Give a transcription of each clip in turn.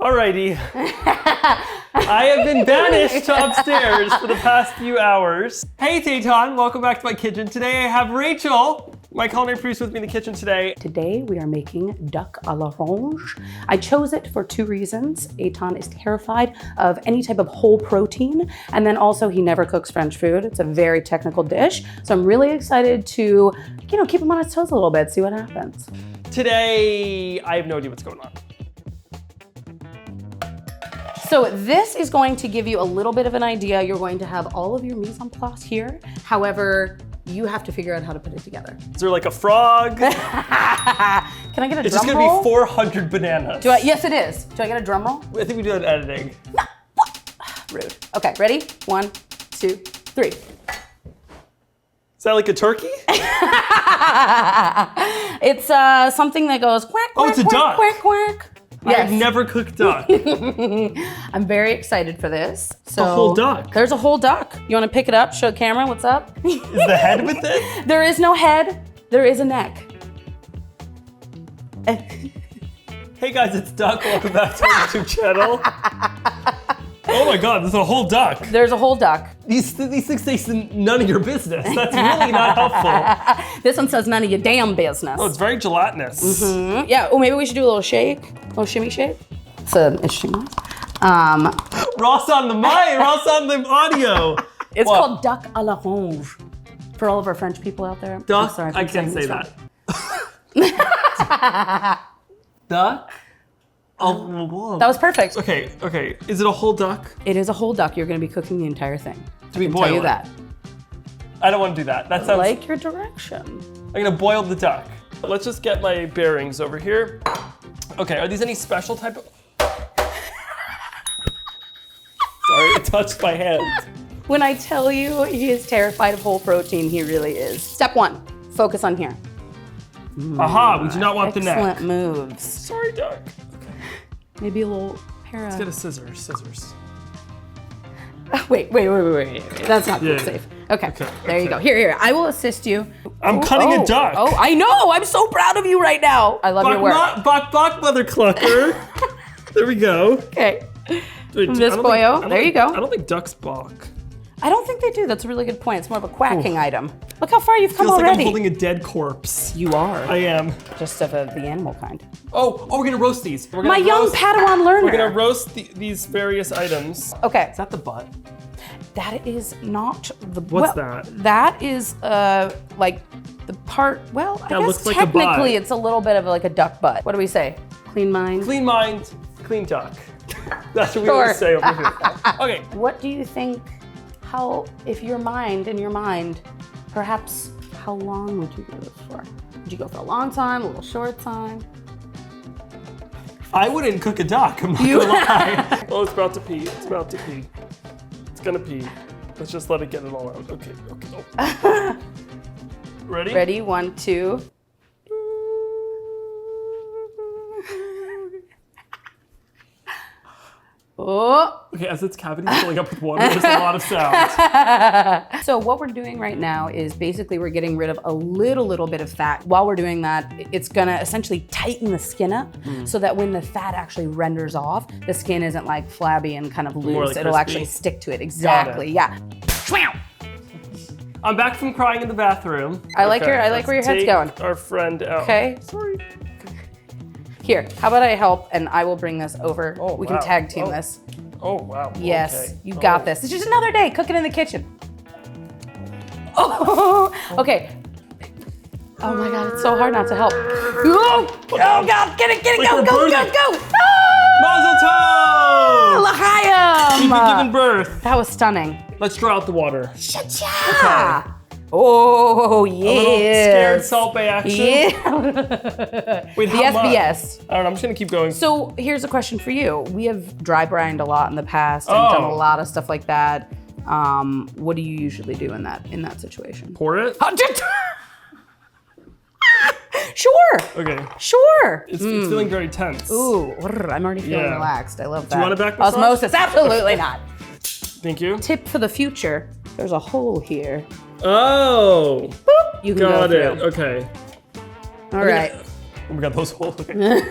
Alrighty. I have been banished to upstairs for the past few hours. Hey, it's Eitan. Welcome back to my kitchen. Today I have Rachel, my culinary producer, with me in the kitchen today. Today we are making duck à l'orange. I chose it for two reasons. Eitan is terrified of any type of whole protein, and then also he never cooks French food. It's a very technical dish, so I'm really excited to, keep him on his toes a little bit, see what happens. Today, I have no idea what's going on. So this is going to give you a little bit of an idea. You're going to have all of your mise en place here. However, you have to figure out how to put it together. Is there like a frog? Can I get a drum roll? It's just gonna be 400 bananas. Yes, it is. Do I get a drum roll? I think we do that in editing. No, what? Rude. Okay, ready? 1, 2, 3. Is that like a turkey? It's something that goes quack, quack, it's a quack, duck. quack, quack. Yes. I've never cooked duck. I'm very excited for this. So a whole duck. There's a whole duck. You want to pick it up? Show the camera. What's up? Is the head with it? There is no head. There is a neck. Hey guys, it's Duck. Welcome back to our YouTube channel. Oh my God, there's a whole duck. There's a whole duck. These things say none of your business. That's really not helpful. This one says none of your damn business. Oh, it's very gelatinous. Mm-hmm. Yeah. Oh, maybe we should do a little shake, a little shimmy shake. It's an interesting one. Ross on the mic, Ross on the audio. It's called duck à l'orange. For all of our French people out there. Duck? I'm sorry I can't say that. Duck? Oh, that was perfect. Okay. Is it a whole duck? It is a whole duck. You're going to be cooking the entire thing. Do we I can boil tell you it? that. I don't want to do that. That sounds like your direction. I'm going to boil the duck. Let's just get my bearings over here. Okay, are these any special type of... Sorry, it touched my hand. When I tell you he is terrified of whole protein, he really is. Step 1, focus on here. Aha, we do not want the neck. Excellent moves. Sorry, duck. Maybe a little pair Let's of... get a scissors. Wait. That's not safe. Okay, there you go. Here. I will assist you. I'm cutting a duck. Oh, I know. I'm so proud of you right now. I love your work. Bok, mother clucker. There we go. Okay. Wait, This boyo. There you go. I don't think ducks balk. I don't think they do. That's a really good point. It's more of a quacking item. Look how far you've come Feels already. like I'm holding a dead corpse. You are. I am. Just of the animal kind. Oh, we're gonna roast these. My young Padawan learner. We're gonna roast these various items. Okay. Is that the butt? That is not the. What's that? That is like the part. Well, I guess looks like a butt. technically it's a little bit of like a duck butt. What do we say? Clean mind. Clean mind, clean duck. That's what we always say over here. Okay. What do you think? If in your mind, perhaps how long would you go this for? Would you go for a long time, a little short time? I wouldn't cook a duck, I'm not gonna lie. Oh, it's about to pee. It's gonna pee. Let's just let it get it all out. Okay. Oh. Ready? Ready, 1, 2. Oh. Okay, as its cavity is filling up with water, there's a lot of sound. So what we're doing right now is basically we're getting rid of a little bit of fat. While we're doing that, it's gonna essentially tighten the skin up so that when the fat actually renders off, the skin isn't like flabby and kind of loose. Like It'll actually stick to it. Exactly, yeah. I'm back from crying in the bathroom. I like where your head's going. Our friend out. Okay. Sorry. Here, how about I help and I will bring this over. Oh, we can tag team this. Oh, wow. Yes, okay. you got this. It's just another day cooking in the kitchen. Oh, okay. Oh my God, it's so hard not to help. Oh God, get it, go. Mazel tov! L'chaim! You've been given birth. That was stunning. Let's draw out the water. Cha-cha! Oh, yes. A little scared Salt Bay action. Yeah. Wait, the how much? SBS. I don't know, I'm just gonna keep going. So here's a question for you. We have dry brined a lot in the past and done a lot of stuff like that. What do you usually do in that situation? Pour it? Sure. Okay. Sure. It's feeling very tense. Ooh, I'm already feeling relaxed. I love that. Do you want a back massage? Osmosis, absolutely not. Thank you. Tip for the future, there's a hole here. Oh. Boop, you can Got go it, through. okay. All right. Oh my God, those holes. Okay.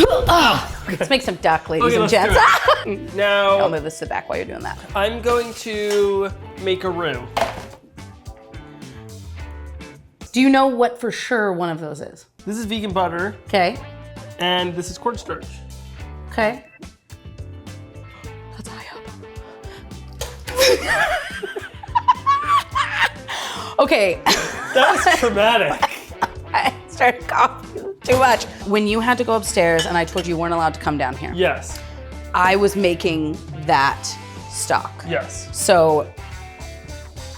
Let's make some duck, ladies and let's gents. do it. Now, I'll move this to the back while you're doing that. I'm going to make a roux. Do you know what for sure one of those is? This is vegan butter, Okay. and this is cornstarch. Okay. That's high up. Okay. That was traumatic. I started coughing too much. When you had to go upstairs and I told you weren't allowed to come down here, Yes, I was making that stock. yes. So,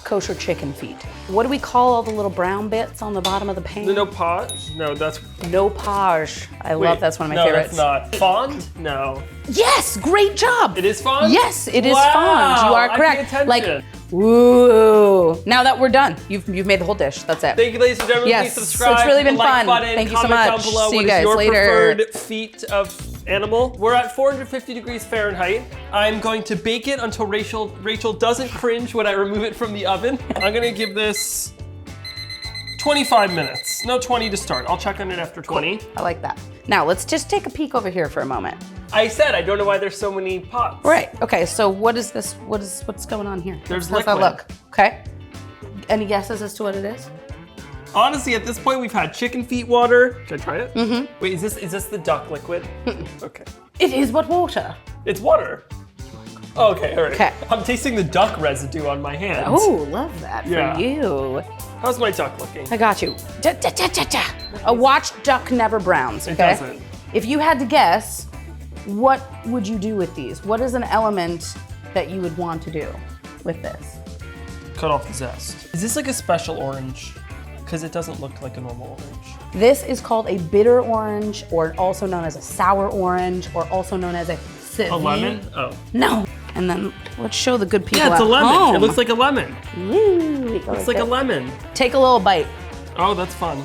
kosher chicken feet. What do we call all the little brown bits on the bottom of the pan? The nopage? No, that's... Nopage. I love that's one of my favorites. No, that's not. Fond? No. Yes, great job. It is fond? Yes, it is Wow, fond. You are I correct. pay attention. Like, woo. Now that we're done, you've made the whole dish. That's it. Thank you, ladies and gentlemen. Yes, Please subscribe. it's really been like fun. Button, Thank you so comment much. Down below See what you guys is your later. preferred feet of animal. We're at 450 degrees Fahrenheit. I'm going to bake it until Rachel doesn't cringe when I remove it from the oven. I'm gonna give this 25 minutes. No, 20 to start. I'll check on it after 20. I like that. Now let's just take a peek over here for a moment. I said I don't know why there's so many pots. Right. Okay. So what is this? What's going on here? There's How's that liquid. look? Okay. Any guesses as to what it is? Honestly, at this point, we've had chicken feet water. Should I try it? Mm-hmm. Wait, is this the duck liquid? Okay. It is but water. It's water. Oh, okay, all right. Okay. I'm tasting the duck residue on my hands. Oh, love that Yeah. for you. How's my duck looking? I got you. A watched duck never browns. Okay. It doesn't. If you had to guess, what would you do with these? What is an element that you would want to do with this? Cut off the zest. Is this like a special orange? Because it doesn't look like a normal orange. This is called a bitter orange, or also known as a sour orange, or also known as a A lemon? Oh. No. And then let's show the good people Yeah, it's at a lemon. home. It looks like a lemon. Ooh, it It's like a lemon. Take a little bite. Oh, that's fun.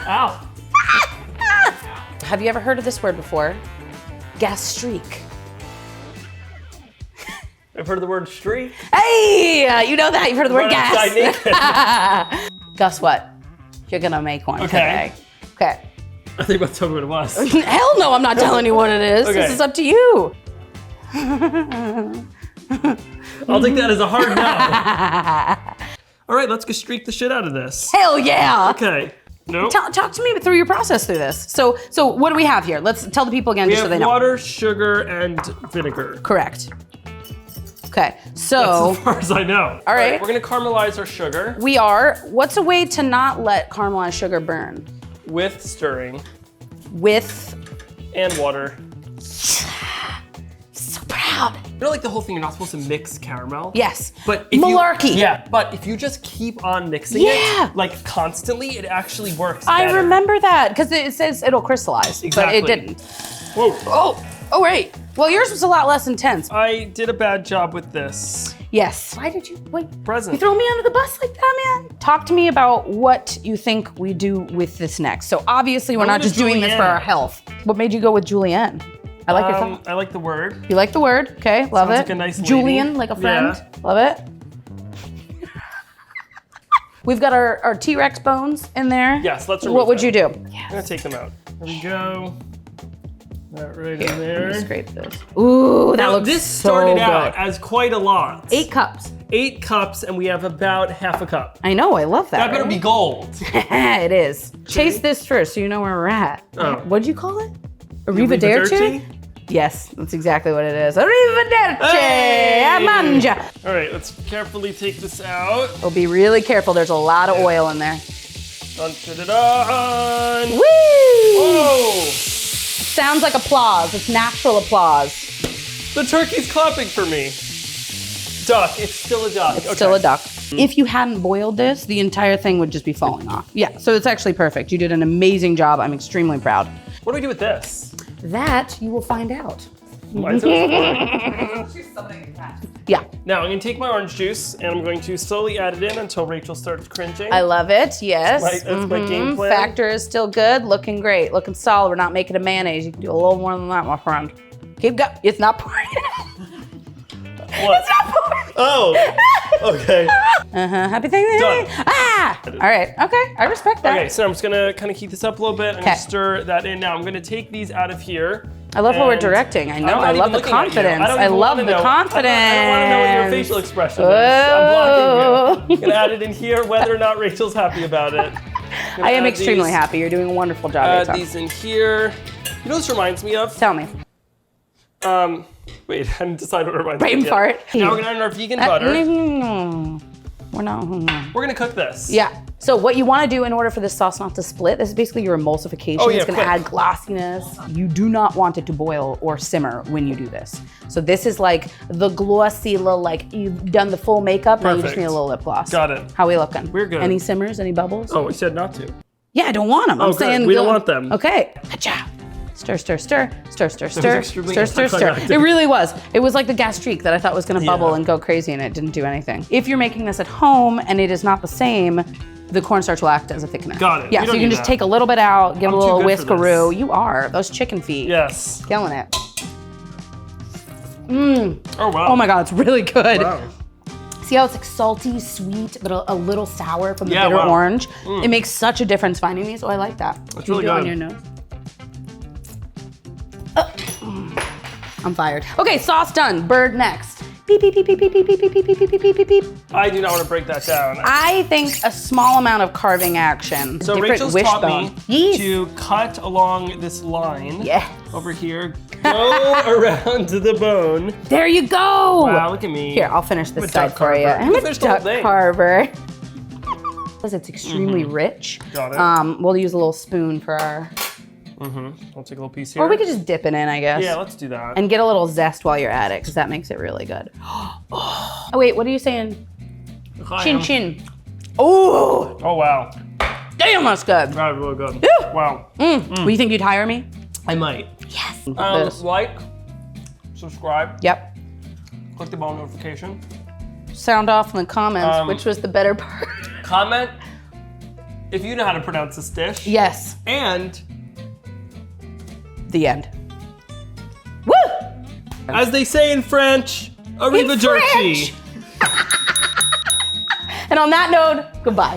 Ow. Have you ever heard of this word before? Gastrique. I've heard the word streak. Hey, you know that. You've heard of the word Run outside gas. Guess what? You're gonna make one Okay. today. Okay. I think about telling me what it was. Hell no, I'm not telling you what it is. Okay. This is up to you. I'll take that as a hard no. All right, let's go streak the shit out of this. Hell yeah. Okay. Nope. Talk to me through your process through this. So what do we have here? Let's tell the people again We just so have they know. water, sugar, and vinegar. Correct. Okay, That's so as far as I know. All right. We're gonna caramelize our sugar we are. What's a way to not let caramelized sugar burn? with stirring With. and water. So proud. You know, like the whole thing, you're not supposed to mix caramel. Yes. But if Malarkey. but if you just keep on mixing Yeah. it, like constantly, it actually works I better. remember that because it says it'll crystallize, Exactly. but it didn't. Whoa. Oh, right. Well, yours was a lot less intense. I did a bad job with this Yes. Why did you wait? present. You throw me under the bus like that, man? Talk to me about what you think we do with this next. So obviously we're not gonna just doing this for julienne. our health. What made you go with julienne? I like your thought. I like the word. You like the word? Okay, love Sounds it. like a nice lady. Julian, like a friend. Yeah. Love it. We've got our T-Rex bones in there. Yes, let's remove What would them. you do? I'm gonna take them out. There we go. That right in Let me there. scrape this. Ooh, that Now looks this so started good. out as quite a lot. 8 cups. 8 cups, and we have about half a cup. I know, I love that. That better right? be gold. It is. Chase this first so you know where we're at. Oh. What'd you call it? Arrivederci? Yes, that's exactly what it is. Arrivederci! Hey! Amanja! All right, let's carefully take this out. Oh, be really careful. There's a lot of oil in there. Dun, dun, dun, dun. Woo! Whoa! Sounds like applause. It's natural applause. The turkey's clapping for me. Duck, it's still a duck. It's still a duck. If you hadn't boiled this, the entire thing would just be falling off. Yeah, so it's actually perfect. You did an amazing job. I'm extremely proud. What do we do with this? That you will find out. Why is it fun? Yeah, Now I'm gonna take my orange juice and I'm going to slowly add it in until Rachel starts cringing. I love it. Yes. That's my game plan. Factor is still good. Looking great. Looking solid. We're not making a mayonnaise. You can do a little more than that, my friend. Keep going. It's not pouring. What? It's not pouring. Oh, okay. Happy Thanksgiving. Done. Ah! All right, okay, I respect that. Okay, so I'm just gonna kind of heat this up a little bit and Okay. stir that in. Now I'm gonna take these out of here. I love how we're and directing. I know, I'm not I even love the looking at you. confidence. don't I even love wanna the know. confidence. I don't want to know what your facial expression is. I'm blocking you. I'm gonna add it in here, whether or not Rachel's happy about it. I am extremely happy. You're doing a wonderful job, Add Eitan. these in here. You know what this reminds me of? Tell me. Wait, I didn't decide what it reminds me Brain of. yet. fart. Now we're gonna add in our vegan butter. We're not. We're gonna cook this. Yeah. So what you want to do in order for this sauce not to split, this is basically your emulsification. Oh, yeah, it's going to quick. add glossiness. You do not want it to boil or simmer when you do this. So this is like the glossy little, like you've done the full makeup, now you just Perfect. need a little lip gloss. Got it. How we looking? We're good. Any simmers, any bubbles? Oh, we said not to. Yeah, I don't want them. Oh, I'm good. saying We don't want them. Okay. Hacha. Stir, stir, stir, stir, stir, stir, extremely stir, stir, stir. anticlimactic. It really was. It was like the gastrique that I thought was gonna bubble Yeah. and go crazy, and it didn't do anything. If you're making this at home and it is not the same, the cornstarch will act as a thickener. Got it. Yeah, We so don't you can need just that. take a little bit out, give I'm a too little good for whiskeroo. this. You are. Those chicken feet. Yes. Killing it. Oh, wow. Oh my God, it's really good. Wow. See how it's like salty, sweet, but a little sour from the Yeah, bitter wow. orange? It makes such a difference finding these. Oh, I like that. That's Can you really do it on good. your nose? I'm fired. Okay, sauce done. Bird next. Beep, beep, beep, beep, beep, beep, beep, beep, beep, beep, beep, beep, beep, beep. I do not want to break that down. I think a small amount of carving action. So Different Rachel's taught me Yes. to cut along this line Yeah. over here, go around to the bone. There you go. Wow, look at me. Here, I'll finish I'm a this side duck for you. carver. I'm You a finished the whole duck thing. carver. Because it's extremely rich. Got it. We'll use a little spoon for our, I'll take a little piece here. or we could just dip it in, I guess. Yeah, let's do that. And get a little zest while you're at it, because that makes it really good. Oh, wait, what are you saying? Chin chin. Oh, Oh, wow. damn, that's good. That was really good. Ew. Wow. Well, you think you'd hire me? I might. Yes. This. Like, subscribe, Yep. click the bell notification. Sound off in the comments, which was the better part. Comment if you know how to pronounce this dish. Yes, And the end. Woo! as they say in French, arrivederci. And on that note, goodbye.